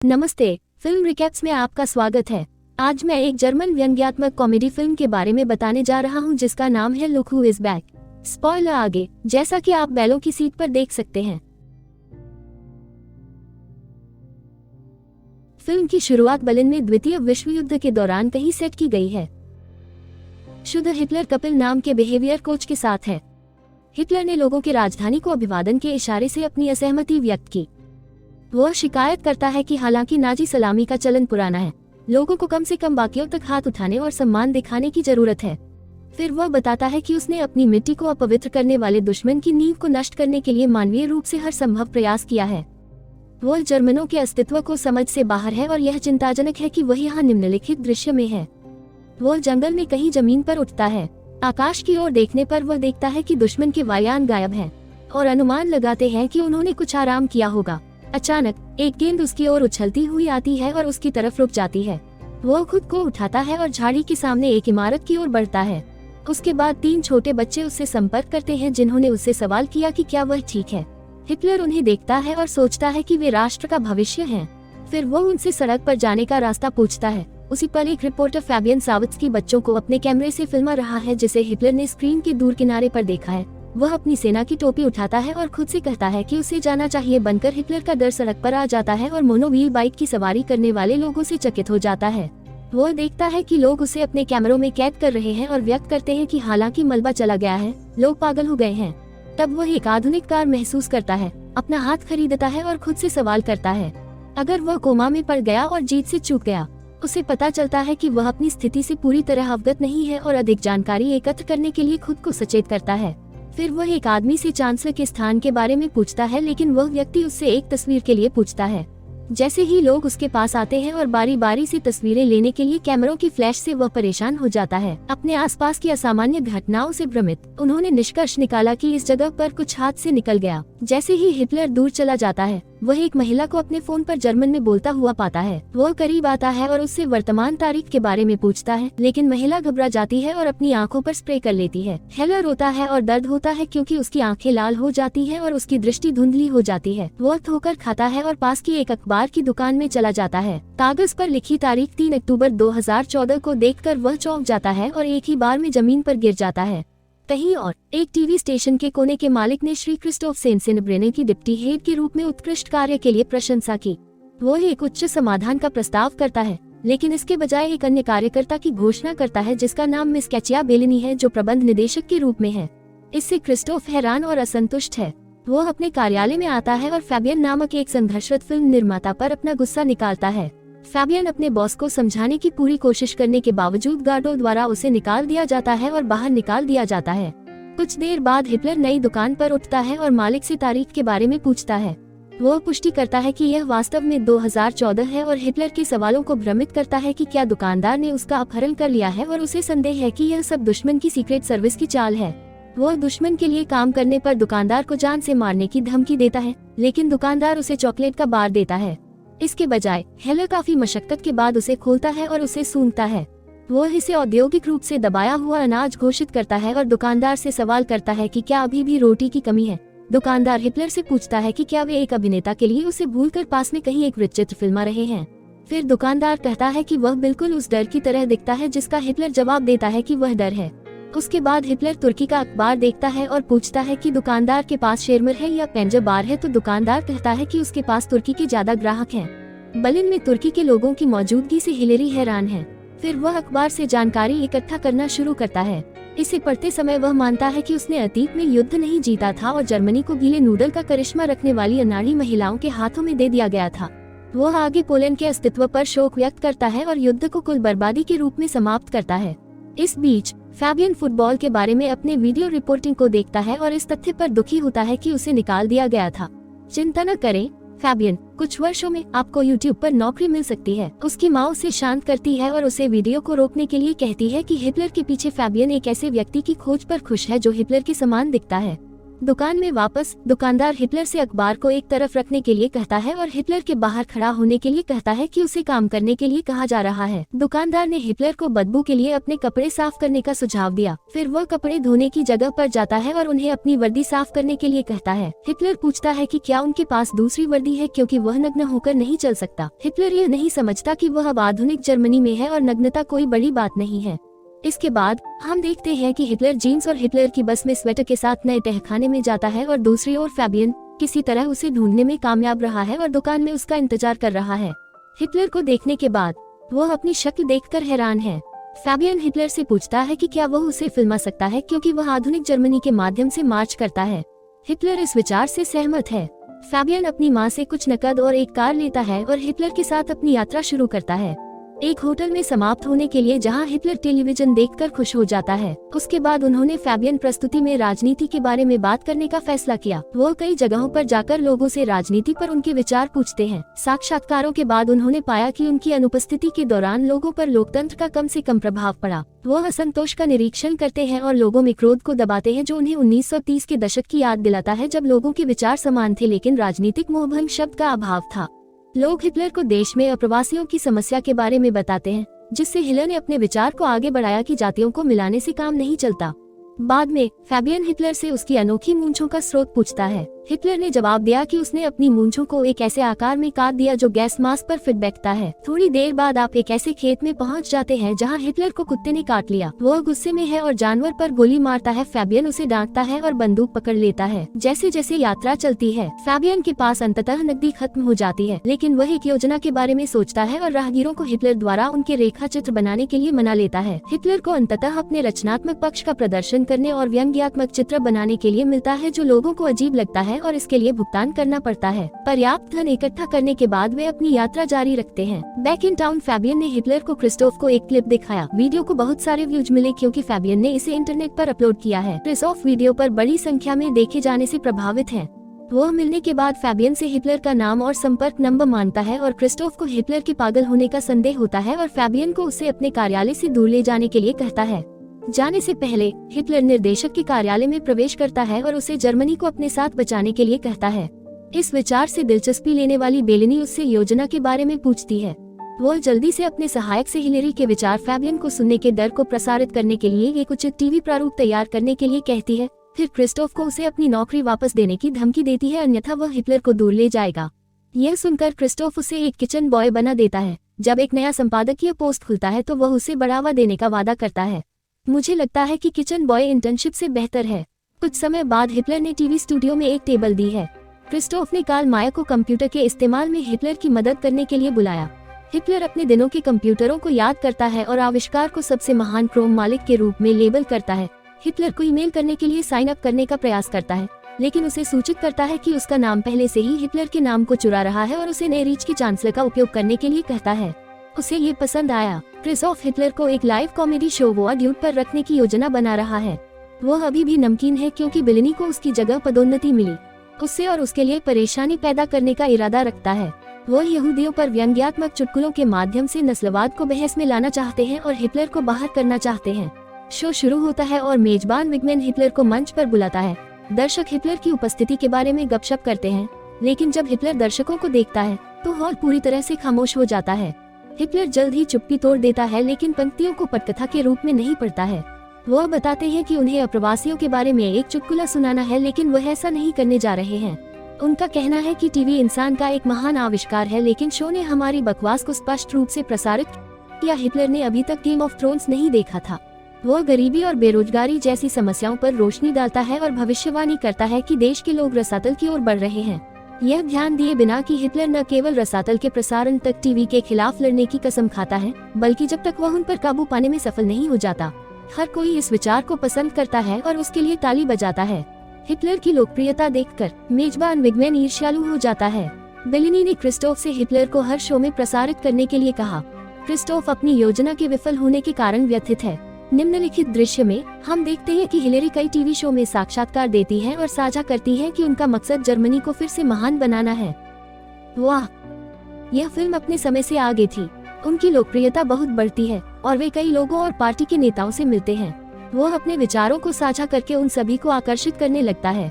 नमस्ते, film recaps में आपका स्वागत है। आज मैं एक जर्मन व्यंग्यात्मक कॉमेडी फिल्म के बारे में बताने जा रहा हूं जिसका नाम है look who is back. Spoiler आगे, जैसा कि आप बैलों की सीट पर देख सकते हैं। फिल्म की शुरुआत बर्लिन में द्वितीय विश्व युद्ध के दौरान कहीं सेट की गई है। शुद्ध हिटलर कपिल नाम के बिहेवियर कोच के साथ है। हिटलर ने लोगों की राजधानी को अभिवादन के इशारे से अपनी असहमति व्यक्त की। वह शिकायत करता है कि हालांकि नाजी सलामी का चलन पुराना है, लोगों को कम से कम बाकियों तक हाथ उठाने और सम्मान दिखाने की जरूरत है। फिर वह बताता है कि उसने अपनी मिट्टी को अपवित्र करने वाले दुश्मन की नींव को नष्ट करने के लिए मानवीय रूप से हर संभव प्रयास किया है। वह जर्मनों के अस्तित्व को समझ से बाहर है और यह चिंताजनक है कि वह यहाँ निम्नलिखित दृश्य में है। वह जंगल में कहीं जमीन पर उठता है। आकाश की ओर देखने पर वह देखता है कि दुश्मन के वायुयान गायब हैं और अनुमान लगाते हैं कि उन्होंने कुछ आराम किया होगा। अचानक एक गेंद उसकी ओर उछलती हुई आती है और उसकी तरफ रुक जाती है। वह खुद को उठाता है और झाड़ी के सामने एक इमारत की ओर बढ़ता है। उसके बाद 3 छोटे बच्चे उससे संपर्क करते हैं जिन्होंने उससे सवाल किया कि क्या वह ठीक है। हिटलर उन्हें देखता है और सोचता है कि वे राष्ट्र का भविष्य हैं। फिर वह उनसे सड़क पर जाने का रास्ता पूछता है। उसी पल एक रिपोर्टर फैबियन सावित्स्की बच्चों को अपने कैमरे से फिल्मा रहा है जिसे हिटलर ने स्क्रीन के दूर किनारे पर देखा है। वह अपनी सेना की टोपी उठाता है और खुद से कहता है कि उसे जाना चाहिए। बनकर हिटलर का डर सड़क पर आ जाता है और मोनोव्हील बाइक की सवारी करने वाले लोगों से चकित हो जाता है। वह देखता है कि लोग उसे अपने कैमरों में कैद कर रहे हैं और व्यक्त करते हैं कि हालांकि मलबा चला गया है, लोग पागल हो गए हैं। तब वह एक आधुनिक कार महसूस करता है, अपना हाथ खरीदता है और खुद से सवाल करता है, अगर वह कोमा में पड़ गया और जीत से चूक गया। उसे पता चलता है कि वह अपनी स्थिति से पूरी तरह अवगत नहीं है और अधिक जानकारी एकत्र करने के लिए खुद को सचेत करता है। फिर वह एक आदमी से चांसलर के स्थान के बारे में पूछता है, लेकिन वह व्यक्ति उससे एक तस्वीर के लिए पूछता है। जैसे ही लोग उसके पास आते हैं और बारी बारी से तस्वीरें लेने के लिए कैमरों की फ्लैश से वह परेशान हो जाता है। अपने आसपास की असामान्य घटनाओं से भ्रमित उन्होंने निष्कर्ष निकाला कि इस जगह पर कुछ हाथ से निकल गया। जैसे ही हिटलर दूर चला जाता है, वह एक महिला को अपने फोन पर जर्मन में बोलता हुआ पाता है। वह करीब आता है और उससे वर्तमान तारीख के बारे में पूछता है, लेकिन महिला घबरा जाती है और अपनी आंखों पर स्प्रे कर लेती है। हिटलर रोता है और दर्द होता है क्योंकि उसकी आंखें लाल हो जाती है और उसकी दृष्टि धुंधली हो जाती है। वह ठोकर खाता है और पास की एक अखबार की दुकान में चला जाता है। कागज पर लिखी तारीख 3 अक्टूबर 2014 को देखकर वह चौंक जाता है और एक ही बार में जमीन पर गिर जाता है। कहीं और एक टीवी स्टेशन के कोने के मालिक ने श्री क्रिस्टोफ सेनसेनब्रेने की डिप्टी हेड के रूप में उत्कृष्ट कार्य के लिए प्रशंसा की। वो एक उच्च समाधान का प्रस्ताव करता है, लेकिन इसके बजाय एक अन्य कार्यकर्ता की घोषणा करता है जिसका नाम मिस कैचिया बेलिनी है, जो प्रबंध निदेशक के रूप में है। इससे क्रिस्टोफ हैरान और असंतुष्ट है। वो अपने कार्यालय में आता है और फैबियन नामक एक संघर्षरत फिल्म निर्माता पर अपना गुस्सा निकालता है। फैबियन अपने बॉस को समझाने की पूरी कोशिश करने के बावजूद गार्डों द्वारा उसे निकाल दिया जाता है और बाहर निकाल दिया जाता है। कुछ देर बाद हिटलर नई दुकान पर उठता है और मालिक से तारीख के बारे में पूछता है। वह पुष्टि करता है कि यह वास्तव में 2014 है और हिटलर के सवालों को भ्रमित करता है कि क्या दुकानदार ने उसका अपहरण कर लिया है और उसे संदेह है कि यह सब दुश्मन की सीक्रेट सर्विस की चाल है। वह दुश्मन के लिए काम करने पर दुकानदार को जान से मारने की धमकी देता है, लेकिन दुकानदार उसे चॉकलेट का बार देता है। इसके बजाय हिटलर काफी मशक्कत के बाद उसे खोलता है और उसे सूंघता है। वह इसे औद्योगिक रूप से दबाया हुआ अनाज घोषित करता है और दुकानदार से सवाल करता है कि क्या अभी भी रोटी की कमी है। दुकानदार हिटलर से पूछता है कि क्या वे एक अभिनेता के लिए उसे भूलकर पास में कहीं एक वृत्तचित्र फिल्मा रहे हैं। फिर दुकानदार कहता है कि वह बिल्कुल उस डर की तरह दिखता है जिसका हिटलर जवाब देता है कि वह डर है। उसके बाद हिटलर तुर्की का अखबार देखता है और पूछता है कि दुकानदार के पास शेरमर है या पेंजर बार है, तो दुकानदार कहता है कि उसके पास तुर्की के ज्यादा ग्राहक हैं। बर्लिन में तुर्की के लोगों की मौजूदगी से हिलेरी हैरान है। फिर वह अखबार से जानकारी इकट्ठा करना शुरू करता है। इसे पढ़ते समय वह मानता है कि उसने अतीत में युद्ध नहीं जीता था और जर्मनी को गीले नूडल का करिश्मा रखने वाली अनाड़ी महिलाओं के हाथों में दे दिया गया था। वह आगे पोलैंड के अस्तित्व पर शोक व्यक्त करता है और युद्ध को कुल बर्बादी के रूप में समाप्त करता है। इस बीच फैबियन फुटबॉल के बारे में अपने वीडियो रिपोर्टिंग को देखता है और इस तथ्य पर दुखी होता है कि उसे निकाल दिया गया था। चिंता न करें फैबियन, कुछ वर्षों में आपको YouTube पर नौकरी मिल सकती है। उसकी माँ उसे शांत करती है और उसे वीडियो को रोकने के लिए कहती है कि हिटलर के पीछे फैबियन एक ऐसे व्यक्ति की खोज पर खुश है जो हिटलर के समान दिखता है। दुकान में वापस दुकानदार हिटलर से अखबार को एक तरफ रखने के लिए कहता है और हिटलर के बाहर खड़ा होने के लिए कहता है कि उसे काम करने के लिए कहा जा रहा है। दुकानदार ने हिटलर को बदबू के लिए अपने कपड़े साफ करने का सुझाव दिया। फिर वह कपड़े धोने की जगह पर जाता है और उन्हें अपनी वर्दी साफ करने के लिए कहता है। हिटलर पूछता है कि क्या उनके पास दूसरी वर्दी है, क्योंकि वह नग्न होकर नहीं चल सकता। हिटलर यह नहीं समझता कि वह अब आधुनिक जर्मनी में है और नग्नता कोई बड़ी बात नहीं है। इसके बाद हम देखते हैं कि हिटलर जीन्स और हिटलर की बस में स्वेटर के साथ नए तहखाने में जाता है और दूसरी ओर फैबियन किसी तरह उसे ढूंढने में कामयाब रहा है और दुकान में उसका इंतजार कर रहा है। हिटलर को देखने के बाद वह अपनी शक्ल देखकर हैरान है। फैबियन हिटलर से पूछता है कि क्या वह उसे फिल्मा सकता है, क्योंकि वह आधुनिक जर्मनी के माध्यम से मार्च करता है। हिटलर इस विचार से सहमत है। फैबियन अपनी माँ से कुछ नकद और एक कार लेता है और हिटलर के साथ अपनी यात्रा शुरू करता है, एक होटल में समाप्त होने के लिए, जहां हिटलर टेलीविजन देखकर खुश हो जाता है। उसके बाद उन्होंने फैबियन प्रस्तुति में राजनीति के बारे में बात करने का फैसला किया। वो कई जगहों पर जाकर लोगों से राजनीति पर उनके विचार पूछते हैं। साक्षात्कारों के बाद उन्होंने पाया कि उनकी अनुपस्थिति के दौरान लोगों पर लोकतंत्र का कम से कम प्रभाव पड़ा। वो असंतोष का निरीक्षण करते हैं और लोगों में क्रोध को दबाते हैं, जो उन्हें 1930 के दशक की याद दिलाता है, जब लोगों के विचार समान थे लेकिन राजनीतिक मोहभंग शब्द का अभाव था। लोग हिटलर को देश में अप्रवासियों की समस्या के बारे में बताते हैं, जिससे हिटलर ने अपने विचार को आगे बढ़ाया कि जातियों को मिलाने से काम नहीं चलता। बाद में फैबियन हिटलर से उसकी अनोखी मूंछों का स्रोत पूछता है। हिटलर ने जवाब दिया कि उसने अपनी मूंछों को एक ऐसे आकार में काट दिया जो गैस मास्क पर फिट बैठता है। थोड़ी देर बाद आप एक ऐसे खेत में पहुंच जाते हैं जहां हिटलर को कुत्ते ने काट लिया। वह गुस्से में है और जानवर पर गोली मारता है। फैबियन उसे डांटता है और बंदूक पकड़ लेता है। जैसे जैसे यात्रा चलती है, फैबियन के पास अंततः नकदी खत्म हो जाती है, लेकिन वह एक योजना के बारे में सोचता है और राहगीरों को हिटलर द्वारा उनके रेखा चित्र बनाने के लिए मना लेता है। हिटलर को अंततः अपने रचनात्मक पक्ष का प्रदर्शन करने और व्यंग्यात्मक चित्र बनाने के लिए मिलता है, जो लोगों को अजीब लगता है और इसके लिए भुगतान करना पड़ता है। पर्याप्त धन इकट्ठा करने के बाद वे अपनी यात्रा जारी रखते हैं। बैक इन टाउन फैबियन ने हिटलर को क्रिस्टोफ को एक क्लिप दिखाया। वीडियो को बहुत सारे व्यूज मिले क्योंकि फैबियन ने इसे इंटरनेट पर अपलोड किया है। क्रिस्टोफ वीडियो पर बड़ी संख्या में देखे जाने से प्रभावित है। वह मिलने के बाद फैबियन से हिटलर का नाम और संपर्क नंबर मांगता है और क्रिस्टोफ को हिटलर के पागल होने का संदेह होता है और फैबियन को उसे अपने कार्यालय से दूर ले जाने के लिए कहता है। जाने से पहले हिटलर निर्देशक के कार्यालय में प्रवेश करता है और उसे जर्मनी को अपने साथ बचाने के लिए कहता है। इस विचार से दिलचस्पी लेने वाली बेलिनी उससे योजना के बारे में पूछती है। वह जल्दी से अपने सहायक से हिलेरी के विचार फैबियन को सुनने के डर को प्रसारित करने के लिए एक उचित टीवी प्रारूप तैयार करने के लिए कहती है। फिर क्रिस्टोफ को उसे अपनी नौकरी वापस देने की धमकी देती है, अन्यथा वह हिटलर को दूर ले जाएगा। यह सुनकर क्रिस्टोफ उसे एक किचन बॉय बना देता है। जब एक नया संपादकीय पोस्ट खुलता है तो वह उसे बढ़ावा देने का वादा करता है। मुझे लगता है कि किचन बॉय इंटर्नशिप से बेहतर है। कुछ समय बाद हिटलर ने टीवी स्टूडियो में एक टेबल दी है। क्रिस्टोफ ने कार्ल मायर को कंप्यूटर के इस्तेमाल में हिटलर की मदद करने के लिए बुलाया। हिटलर अपने दिनों के कंप्यूटरों को याद करता है और आविष्कार को सबसे महान क्रोम मालिक के रूप में लेबल करता है। हिटलर को ईमेल करने के लिए साइन अप करने का प्रयास करता है, लेकिन उसे सूचित करता है कि उसका नाम पहले से ही हिटलर के नाम को चुरा रहा है और उसे नए रीच की चांसलर का उपयोग करने के लिए कहता है। उसे ये पसंद आया। क्रिस्टोफ हिटलर को एक लाइव कॉमेडी शो वो ड्यूट पर रखने की योजना बना रहा है। वह अभी भी नमकीन है क्योंकि बिलिनी को उसकी जगह पदोन्नति मिली। उससे और उसके लिए परेशानी पैदा करने का इरादा रखता है। वह यहूदियों पर व्यंग्यात्मक चुटकुलों के माध्यम से नस्लवाद को बहस में लाना चाहते हैं और हिटलर को बाहर करना चाहते हैं। शो शुरू होता है और मेजबान विगमैन हिटलर को मंच पर बुलाता है। दर्शक हिटलर की उपस्थिति के बारे में गपशप करते हैं, लेकिन जब हिटलर दर्शकों को देखता है तो हॉल पूरी तरह से खामोश हो जाता है। हिटलर जल्द ही चुप्पी तोड़ देता है, लेकिन पंक्तियों को पटकथा के रूप में नहीं पढ़ता है। वह बताते हैं कि उन्हें अप्रवासियों के बारे में एक चुटकुला सुनाना है, लेकिन वह ऐसा नहीं करने जा रहे हैं। उनका कहना है कि टीवी इंसान का एक महान आविष्कार है, लेकिन शो ने हमारी बकवास को स्पष्ट रूप से प्रसारित किया। हिटलर ने अभी तक गेम ऑफ थ्रोन्स नहीं देखा था। वह गरीबी और बेरोजगारी जैसी समस्याओं पर रोशनी डालता है और भविष्यवाणी करता है कि देश के लोग रसातल की ओर बढ़ रहे हैं। यह ध्यान दिए बिना कि हिटलर न केवल रसातल के प्रसारण तक टीवी के खिलाफ लड़ने की कसम खाता है, बल्कि जब तक वह उन पर काबू पाने में सफल नहीं हो जाता। हर कोई इस विचार को पसंद करता है और उसके लिए ताली बजाता है। हिटलर की लोकप्रियता देखकर मेजबान विगमैन ईर्ष्यालु हो जाता है। बेलिनी ने क्रिस्टोफ से हिटलर को हर शो में प्रसारित करने के लिए कहा। क्रिस्टोफ अपनी योजना के विफल होने के कारण व्यथित है। निम्नलिखित दृश्य में हम देखते हैं कि हिलेरी कई टीवी शो में साक्षात्कार देती है और साझा करती है कि उनका मकसद जर्मनी को फिर से महान बनाना है। वाह, यह फिल्म अपने समय से आगे थी। उनकी लोकप्रियता बहुत बढ़ती है और वे कई लोगों और पार्टी के नेताओं से मिलते हैं। वह अपने विचारों को साझा करके उन सभी को आकर्षित करने लगता है।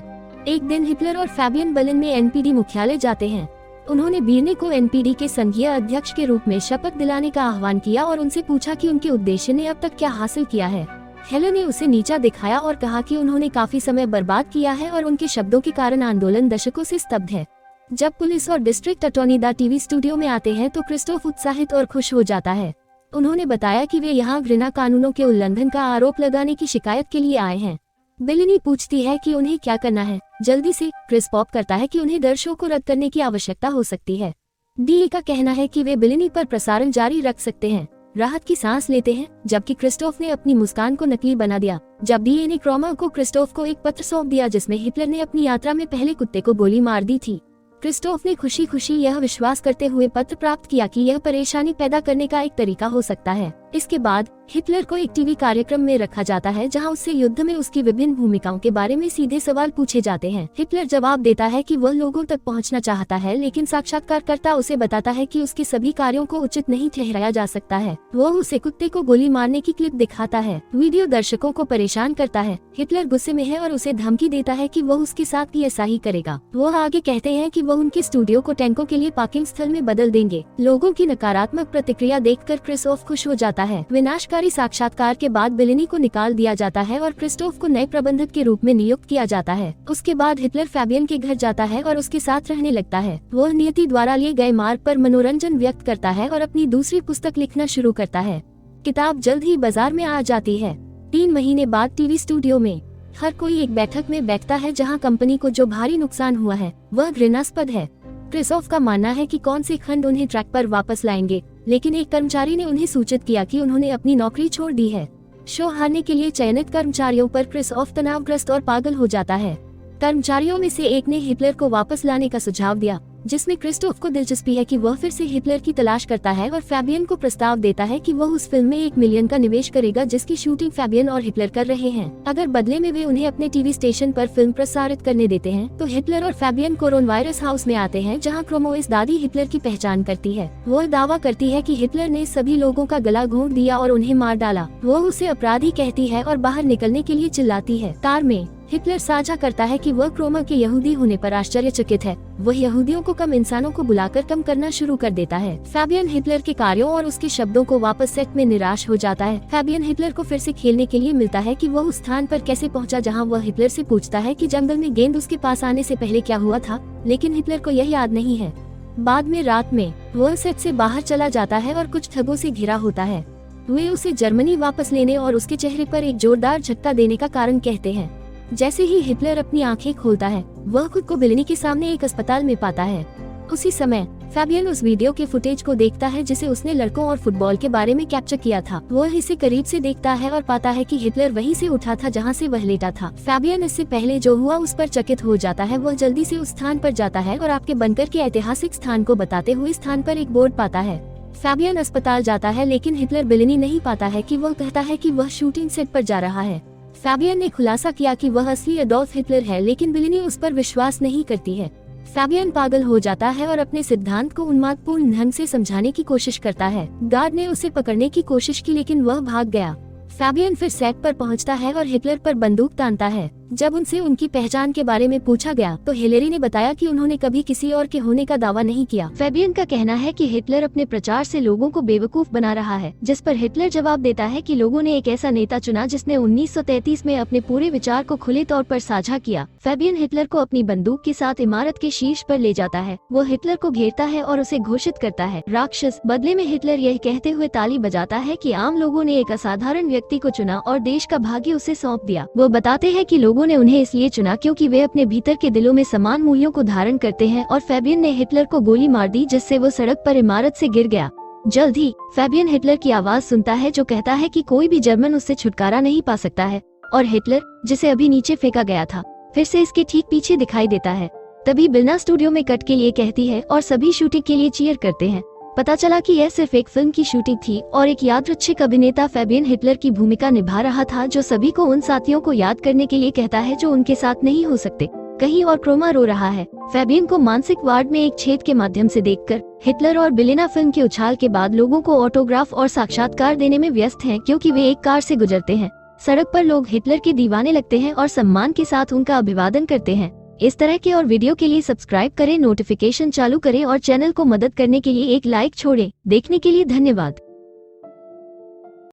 एक दिन हिटलर और फैबियन बर्लिन में एनपीडी मुख्यालय जाते हैं। उन्होंने बीरने को एनपीडी के संघीय अध्यक्ष के रूप में शपथ दिलाने का आह्वान किया और उनसे पूछा कि उनके उद्देश्य ने अब तक क्या हासिल किया है। हेलर ने उसे नीचा दिखाया और कहा कि उन्होंने काफी समय बर्बाद किया है और उनके शब्दों के कारण आंदोलन दशकों से स्तब्ध है। जब पुलिस और district attorney the TV studio में आते हैं तो क्रिस्टोफ उत्साहित और खुश हो जाता है। उन्होंने बताया कि वे यहाँ घृणा कानूनों के उल्लंघन का आरोप लगाने की शिकायत के लिए आए हैं। बिलिनी पूछती है कि उन्हें क्या करना है। जल्दी से क्रिस पॉप करता है कि उन्हें दर्शकों को रद्द करने की आवश्यकता हो सकती है। डी का कहना है कि वे बिलिनी पर प्रसारण जारी रख सकते हैं। राहत की सांस लेते हैं, जबकि क्रिस्टोफ ने अपनी मुस्कान को नकली बना दिया। जब डी ने क्रोमा को क्रिस्टोफ को एक पत्र सौंप दिया जिसमें हिटलर ने अपनी यात्रा में पहले कुत्ते को गोली मार दी थी। क्रिस्टोफ ने खुशी खुशी यह विश्वास करते हुए पत्र प्राप्त किया कि यह परेशानी पैदा करने का एक तरीका हो सकता है। इसके बाद हिटलर को एक टीवी कार्यक्रम में रखा जाता है जहां उससे युद्ध में उसकी विभिन्न भूमिकाओं के बारे में सीधे सवाल पूछे जाते हैं। हिटलर जवाब देता है कि वह लोगों तक पहुंचना चाहता है, लेकिन साक्षात्कारकर्ता उसे बताता है कि उसके सभी कार्यों को उचित नहीं ठहराया जा सकता है। वह उसे कुत्ते को गोली मारने की क्लिप दिखाता है। वीडियो दर्शकों को परेशान करता है। हिटलर गुस्से में है और उसे धमकी देता है कि वह उसके साथ भी ऐसा ही करेगा। वह आगे कहते हैं कि वह उनके स्टूडियो को टैंकों के लिए पार्किंग स्थल में बदल देंगे। लोगों की नकारात्मक प्रतिक्रिया देखकर क्रिस्टोफ खुश हो जाता है। विनाशकारी साक्षात्कार के बाद बिलिनी को निकाल दिया जाता है और क्रिस्टोफ को नए प्रबंधक के रूप में नियुक्त किया जाता है। उसके बाद हिटलर फैबियन के घर जाता है और उसके साथ रहने लगता है। वह नियति द्वारा लिए गए मार्ग पर मनोरंजन व्यक्त करता है और अपनी दूसरी पुस्तक लिखना शुरू करता है। किताब जल्द ही बाजार में आ जाती है। 3 महीने बाद टीवी स्टूडियो में हर कोई एक बैठक में बैठता है जहां कंपनी को जो भारी नुकसान हुआ है वह घृणास्पद है। क्रिस्टोफ का मानना है कि कौन से खंड उन्हें ट्रैक पर वापस लाएंगे, लेकिन एक कर्मचारी ने उन्हें सूचित किया कि उन्होंने अपनी नौकरी छोड़ दी है। शो हारने के लिए चयनित कर्मचारियों पर क्रिस्टोफ तनावग्रस्त और पागल हो जाता है। कर्मचारियों में से एक ने हिटलर को वापस लाने का सुझाव दिया, जिसमें क्रिस्टोफ को दिलचस्पी है कि वह फिर से हिटलर की तलाश करता है और फैबियन को प्रस्ताव देता है कि वह उस फिल्म में 1 मिलियन का निवेश करेगा जिसकी शूटिंग फैबियन और हिटलर कर रहे हैं। अगर बदले में वे उन्हें अपने टीवी स्टेशन पर फिल्म प्रसारित करने देते हैं तो हिटलर और फैबियन कोरोनवायरस हाउस में आते हैं जहां क्रोमोइस दादी हिटलर की पहचान करती है। वह दावा करती है कि हिटलर ने सभी लोगों का गला घोंट दिया और उन्हें मार डाला। वह उसे अपराधी कहती है और बाहर निकलने के लिए चिल्लाती है। कार में हिटलर साझा करता है कि वह क्रोमा के यहूदी होने पर आश्चर्यचकित है। वह यहूदियों को कम इंसानों को बुलाकर कम करना शुरू कर देता है। फैबियन हिटलर के कार्यों और उसके शब्दों को वापस सेट में निराश हो जाता है। फैबियन हिटलर को फिर से खेलने के लिए मिलता है कि वह उस स्थान पर कैसे पहुंचा जहां वह हिटलर से पूछता है कि जंगल में गेंद उसके पास आने से पहले क्या हुआ था, लेकिन हिटलर को यह याद नहीं है। बाद में रात में वह सेट से बाहर चला जाता है और कुछ ठगों से घिरा होता है। वे उसे जर्मनी वापस लेने और उसके चेहरे पर एक जोरदार झटका देने का कारण कहते हैं। जैसे ही हिटलर अपनी आंखें खोलता है वह खुद को बिलिनी के सामने एक अस्पताल में पाता है। उसी समय फैबियन उस वीडियो के फुटेज को देखता है जिसे उसने लड़कों और फुटबॉल के बारे में कैप्चर किया था। वह इसे करीब से देखता है और पाता है कि हिटलर वहीं से उठा था जहां से वह लेटा था। फैबियन इससे पहले जो हुआ उस पर चकित हो जाता है। वह जल्दी से उस स्थान पर जाता है और आपके बनकर के ऐतिहासिक स्थान को बताते हुए स्थान पर एक बोर्ड पाता है। फैबियन अस्पताल जाता है, लेकिन हिटलर बिलिनी नहीं पाता है कि वह कहता है कि वह शूटिंग सेट पर जा रहा है। फैबियन ने खुलासा किया कि वह असली एडोल्फ हिटलर है, लेकिन बिलिनी उस पर विश्वास नहीं करती है। फैबियन पागल हो जाता है और अपने सिद्धांत को उन्मादपूर्ण ढंग से समझाने की कोशिश करता है। गार्ड ने उसे पकड़ने की कोशिश की, लेकिन वह भाग गया। फैबियन फिर सेट पर पहुंचता है और हिटलर पर बंदूक तानता है। जब उनसे उनकी पहचान के बारे में पूछा गया तो हिलेरी ने बताया कि उन्होंने कभी किसी और के होने का दावा नहीं किया। फैबियन का कहना है कि हिटलर अपने प्रचार से लोगों को बेवकूफ बना रहा है, जिस पर हिटलर जवाब देता है कि लोगों ने एक ऐसा नेता चुना जिसने 1933 में अपने पूरे विचार को खुले तौर पर साझा किया। फैबियन हिटलर को अपनी बंदूक के साथ इमारत के शीर्ष पर ले जाता है। वो हिटलर को घेरता है और उसे घोषित करता है राक्षस। बदले में हिटलर यह कहते हुए ताली बजाता है कि आम लोगों ने एक असाधारण व्यक्ति को चुना और देश का भाग्य उसे सौंप दिया। वो बताते हैं कि लोगों ने उन्हें इसलिए चुना क्योंकि वे अपने भीतर के दिलों में समान मूल्यों को धारण करते हैं। और फैबियन ने हिटलर को गोली मार दी, जिससे वो सड़क पर इमारत से गिर गया। जल्द ही फैबियन हिटलर की आवाज सुनता है जो कहता है कि कोई भी जर्मन उससे छुटकारा नहीं पा सकता है। और हिटलर, जिसे अभी नीचे फेंका गया था, फिर से इसके ठीक पीछे दिखाई देता है। तभी बिलना स्टूडियो में कट के लिए कहती है और सभी शूटिंग के लिए चीयर करते हैं। पता चला कि यह सिर्फ एक फिल्म की शूटिंग थी और एक यादृच्छिक अभिनेता फैबियन हिटलर की भूमिका निभा रहा था, जो सभी को उन साथियों को याद करने के लिए कहता है जो उनके साथ नहीं हो सकते। कहीं और क्रोमा रो रहा है। फैबियन को मानसिक वार्ड में एक छेद के माध्यम से देखकर हिटलर और बिलेना फिल्म के उछाल के बाद लोगों को ऑटोग्राफ और साक्षात्कार देने में व्यस्त हैं, क्योंकि वे एक कार से गुजरते हैं। सड़क पर लोग हिटलर के दीवाने लगते हैं और सम्मान के साथ उनका अभिवादन करते हैं। इस तरह के और वीडियो के लिए सब्सक्राइब करें, नोटिफिकेशन चालू करें और चैनल को मदद करने के लिए एक लाइक छोड़ें। देखने के लिए धन्यवाद।